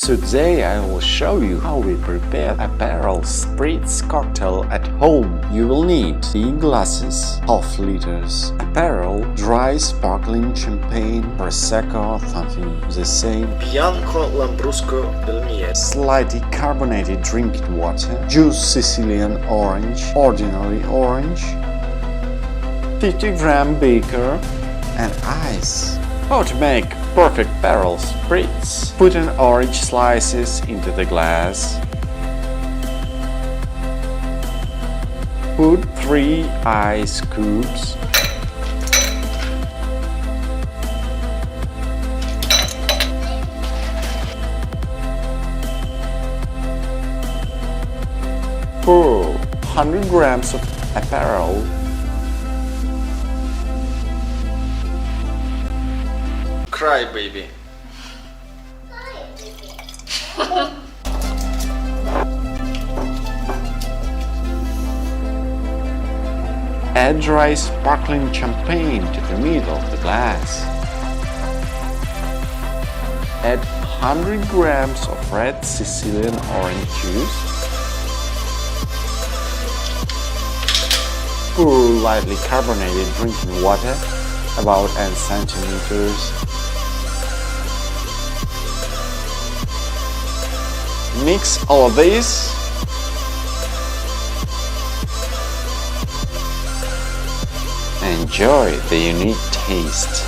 So today I will show you how we prepare Aperol Spritz cocktail at home. You will need 3 glasses, half liters, Aperol, dry sparkling champagne, Prosecco, something the same, Bianco Lambrusco del Miele, slightly carbonated drinking water, juice Sicilian orange, ordinary orange, 50-gram beaker, and ice. How to make perfect Aperol Spritz? Put an orange slices into the glass. Put 3 ice cubes. Pour 100 grams of Aperol. Cry baby. Add dry sparkling champagne to the middle of the glass. Add 100 grams of red Sicilian orange juice. Pour lightly carbonated drinking water, about 10 centimeters. Mix all of this. Enjoy the unique taste.